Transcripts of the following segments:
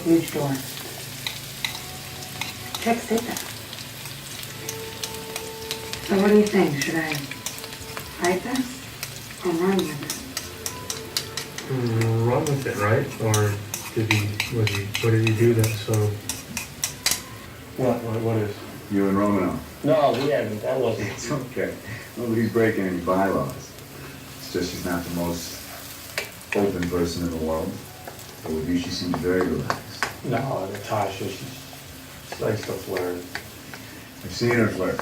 huge door. Fix it. So what do you think? Should I fight this or run with Run with it, right? Or what did he do that so? What is? You and Romano. No, we haven't, that wasn't. It's okay. Nobody's breaking any bylaws. It's just she's not the most open person in the world. But with you, she seems very relaxed. No, Natasha, she likes to flirt. I've seen her flirt.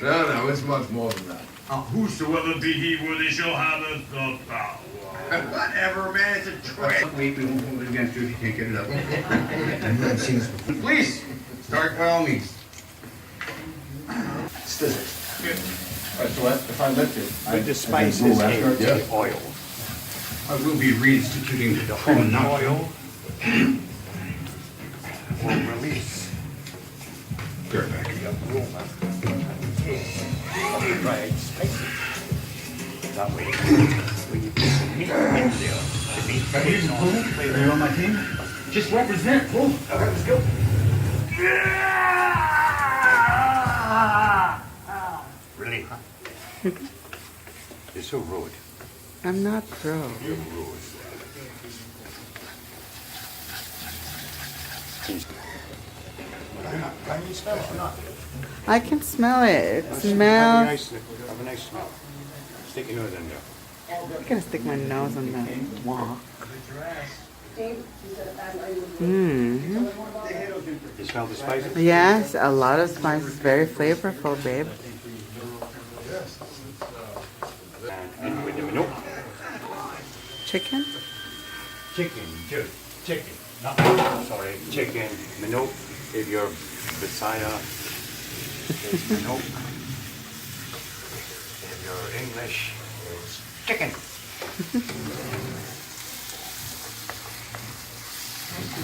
No, it's much more than that. Whosoever be he, worthy shall have the power. Whatever, man, it's a trick. We won't hold it against you if you can't get it up. Please, start by all means. Scissors. So if I lift it, With the spices and the oil. I will be reinstituting the whole Oil will release the aroma. Right, spices. That way, when you put the meat in there, the meat takes on the flavor. Are you on my team? Just represent, fool. All right, let's go. Really? You're so rude. I'm not pro. You're rude. Can you smell it or not? I can smell it. It Have a smells. nice smell. Stick your nose in there. I'm gonna stick my nose on the wok. You smell the spices? Yes, a lot of spices. Very flavorful, babe. And with the minnow. Chicken? Chicken, good. Chicken. Not sorry, chicken, minnow. If you're Messiah, it's minnow. If you're English, it's chicken.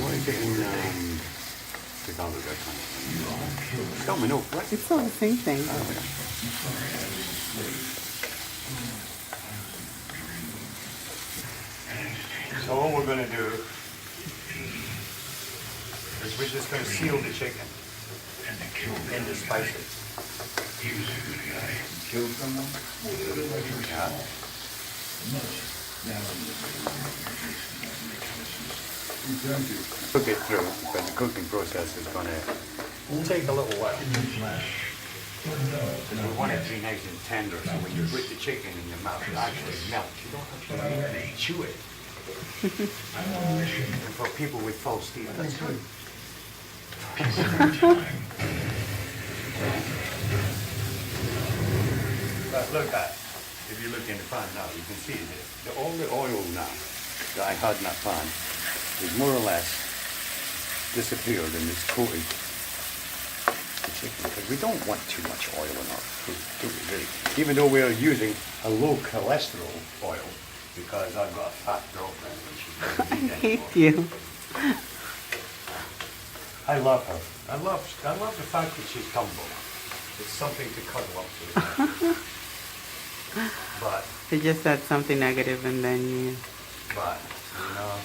What is it in Tagalog? I can't remember. Tell me, no, what? It's all the same thing. So what we're going to do is we're just going to seal the chicken in the spices. Killed someone? Yeah. Cook it through, but the cooking process is going to take a little while. Because we want it to be nice and tender, so when you put the chicken in your mouth, it actually melts. You don't have to really chew it. And for people with false teeth, that's good. But look at, if you look in the pan now, you can see that all the oil now that I had in that pan is more or less disappeared in this coating the chicken, because we don't want too much oil in our food, do we really? Even though we're using a low cholesterol oil, because I've got a fat girlfriend and she's I not eating hate anymore. you. I love her. I love the fact that she's humble. It's something to cuddle up to. But You just said something negative and then you... But, you know,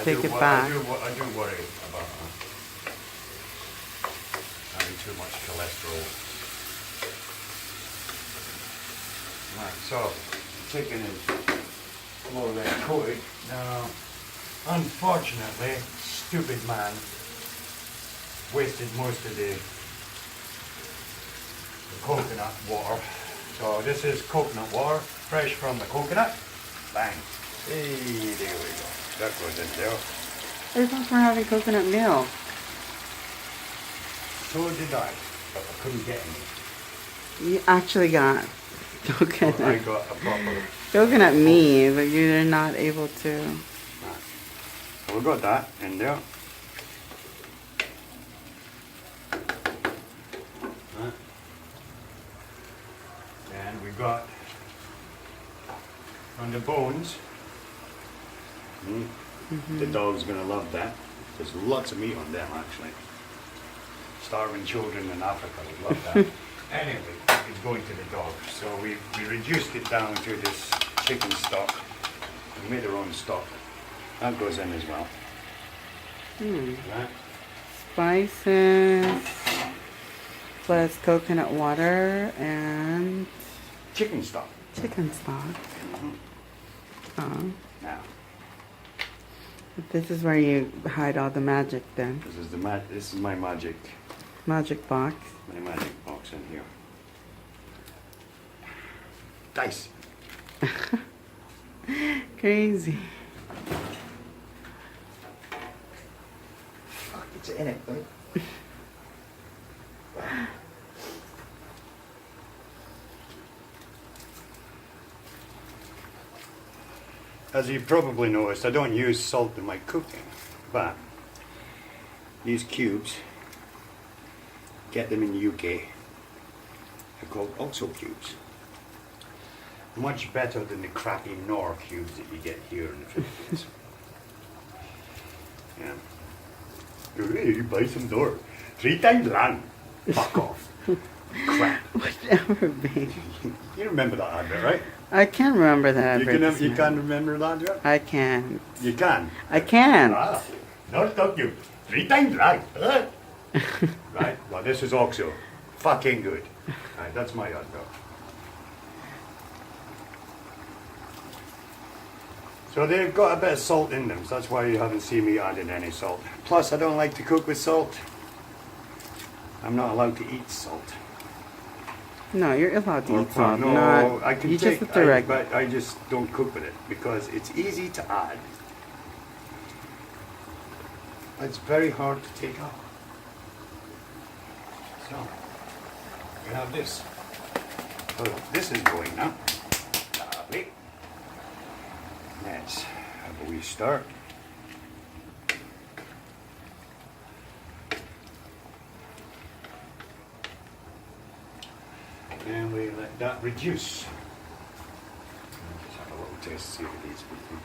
Take it back. I do worry about her. Having too much cholesterol. Right, so, chicken is more than coated. Now, unfortunately, stupid man wasted most of the coconut water. So this is coconut water, fresh from the coconut. Bang. Hey, there we go. That goes in there. I thought we're having coconut milk. So did I, but I couldn't get any. You actually got I coconut. got a proper... Coconut me, but you're not able to. So we got that in there. And we got on the bones. The dog's gonna love that. There's lots of meat on them actually. Starving children in Africa would love that. Anyway, it's going to the dog. So we reduced it down to this chicken stock. We made our own stock. That goes in as well. Right? Spices plus coconut water and Chicken stock. chicken stock. Oh, Now, this is where you hide all the magic then. this is my magic Magic box. box in here. Dice. Crazy. Fuck, it's in it, right? As you probably noticed, I don't use salt in my cooking, but these cubes, get them in the UK, they're called OXO cubes. Much better than the crappy Knorr cubes that you get here in the Philippines. Yeah. You buy some Knorr. 3 times lang. Fuck off. Crap. Whatever, babe. You remember that advert, right? I can remember that. You advertisement. can remember that advert? I can. You can? I can. Ah, not talk you. 3 times lang. Right, well this is OXO. Fucking good. Right, that's my advert. So they've got a bit of salt in them, so that's why you haven't seen me adding any salt. Plus, I don't like to cook with salt. I'm not allowed to eat salt. No, you're allowed to Or eat salt. no, Not, I can you take, just have to but I just don't cook with it because it's easy to add. It's very hard to take out. So, we have this. Oh, this is going now. Lovely. Let's have a wee start. And we let that reduce. I'll just have a little taste, see if it needs anything.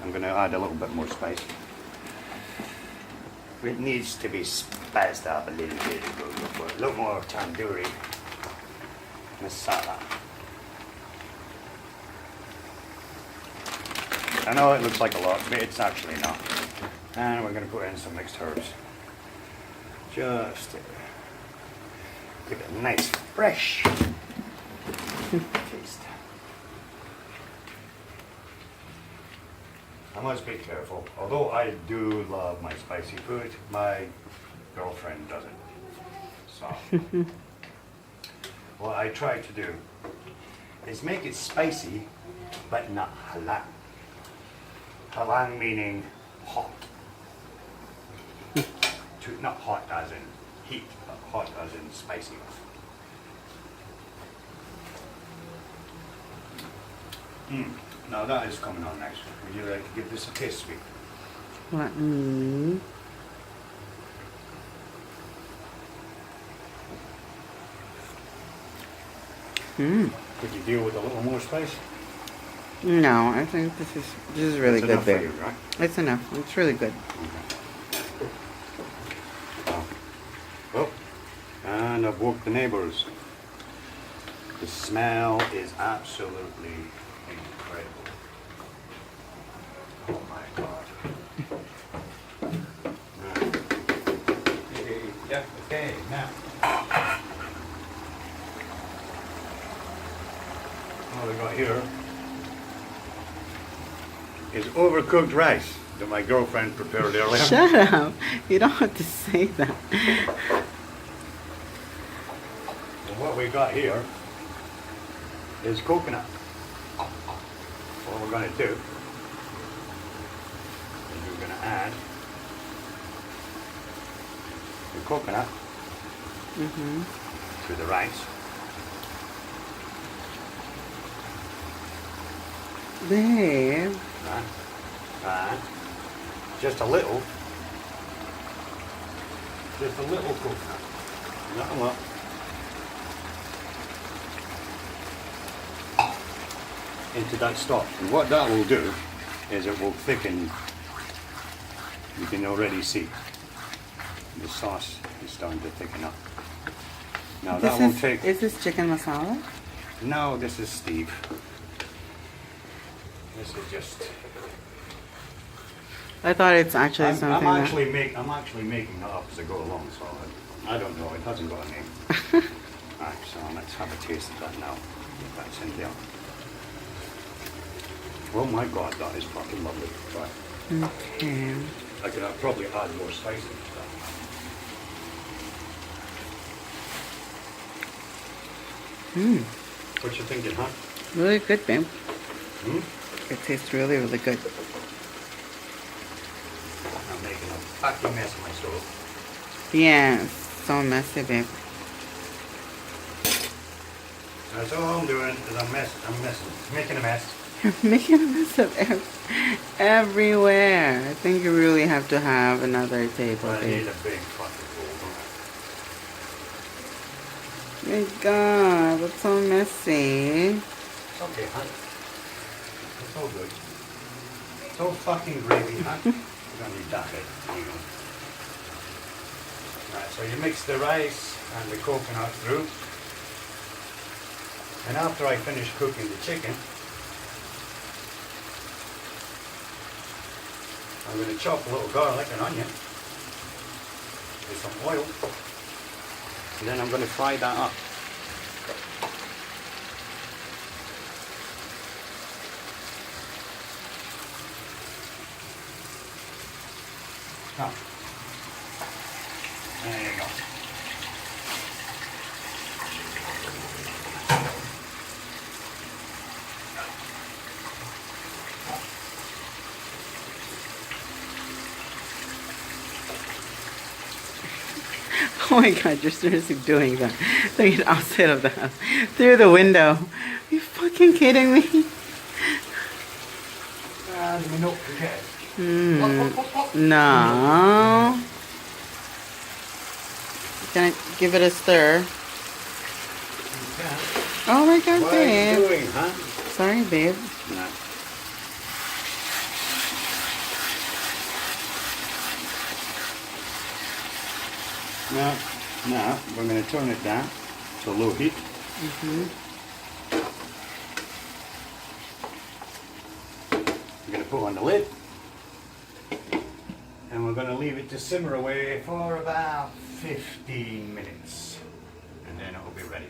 I'm going to add a little bit more spice. It needs to be spiced up a little bit. A little more tandoori masala. I know it looks like a lot, but it's actually not. And we're going to put in some mixed herbs. Just to give it a nice, fresh taste. I must be careful. Although I do love my spicy food, my girlfriend doesn't. So, what I try to do is make it spicy, but not halang. Halang meaning hot. Not hot as in heat, but hot as in spicy. Now that is coming on next. Would you like to give this a taste, sweet? Let me. Could you deal with a little more spice? No, I think this is really That's good, enough for babe. you, right? It's enough. It's really good. Oh, and I've woke the neighbors. The smell is absolutely incredible. Oh my God. Yeah, okay, now. What we got here is overcooked rice that my girlfriend prepared earlier. Shut up. You don't have to say that. And what we got here is coconut. What we're going to do is we're going to add the coconut to the rice. Babe. And just a little coconut. Not a lot. Into that stock. And what that will do is it will thicken. You can already see the sauce is starting to thicken up. Now that will take. Is this chicken masala? No, this is Steve. This is just. I thought it's actually something I'm actually making it up as I go along, so I don't know. It hasn't got a name. Alright, so let's have a taste of that now. That's in there. Oh my god, that is fucking lovely. Right. Okay. I could probably add more spices to that. What you thinking, huh? Really good, babe. Hmm? It tastes really, really good. I'm making a fucking mess of my stove. Yeah, so messy, babe. That's all I'm doing is I'm making a mess. You're making a mess of everywhere. I think you really have to have another table, But I need babe. a big fucking bowl. My God, that's so messy. It's okay, huh? It's all good. It's all fucking gravy, huh? We're gonna need that bit. There you go. Right, so you mix the rice and the coconut through. And after I finish cooking the chicken, I'm going to chop a little garlic and onion with some oil. And then I'm going to fry that up. Now, there you go. Oh my God, you're seriously doing that. Doing it outside of the house. Through the window. Are you fucking kidding me? Let me not forget. No. Can I give it a stir? Oh my God, What are you babe. doing, huh? Sorry, babe. No. Now, we're going to turn it down to low heat. We're going to put on the lid. And we're going to leave it to simmer away for about 15 minutes. And then it'll be ready.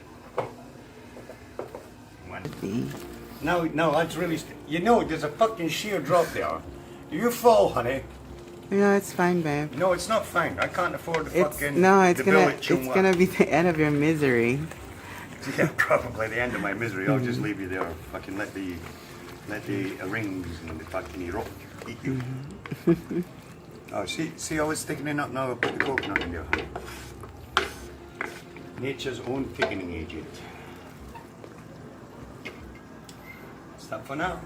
No, that's really... You know, there's a fucking sheer drop there. Do you fall, honey? No, it's fine, babe. No, it's not fine. I can't afford to It's fucking... no, it's develop it's chumwa. gonna be the end of your misery. Yeah, probably the end of my misery. I'll just leave you there. Fucking let the rings and the fucking rock eat you. Oh, see, I was thickening up now. I put the coconut in there. Nature's own thickening agent. Stop for now.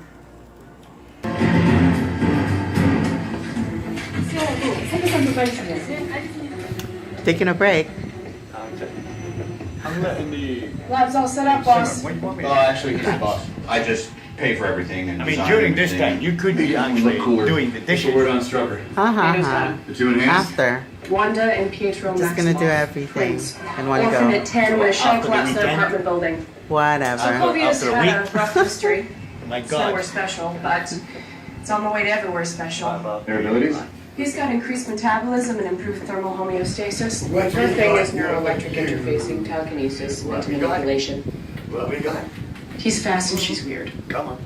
Taking a break. I'm letting the... Lab's all set up, boss. What do you want me to Well, do? actually, he's the boss. I just pay for everything and I mean, design during this everything. time, you could be actually Look cooler. doing the What's the dishes. word on Strucker? The two in hands? After. Wanda and Pietro Just gonna do Maximoff. everything Twins. in one Orphaned go. at 10 when a shell After the collapsed in an weekend? apartment building. Whatever. Sylvia's After a had a week? rough history. My It's nowhere God. special, but it's on the way to everywhere special. Their abilities? He's got increased metabolism and improved thermal homeostasis. The third thing is neuroelectric interfacing, telekinesis, and manipulation. What we got? He's fast and she's weird. Come on.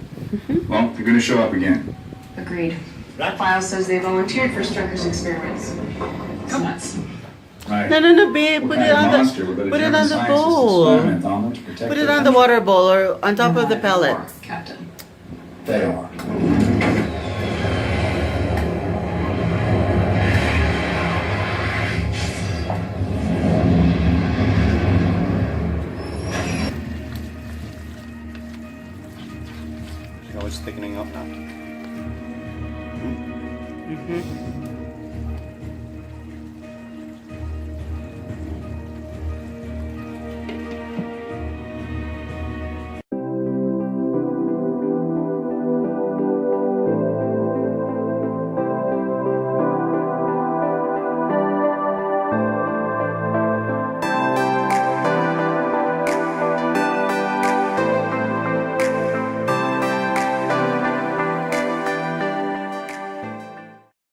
Well, they're gonna show up again. Agreed. Right. File says they volunteered for Strucker's experiments. It's nuts. Right. No, babe. What Put kind it of on monster the would let a put it German on the scientist bowl. experiment on them to protect Put it their on the country? water bowl or on top of the pellets. Captain. They are. See how it's thickening up now?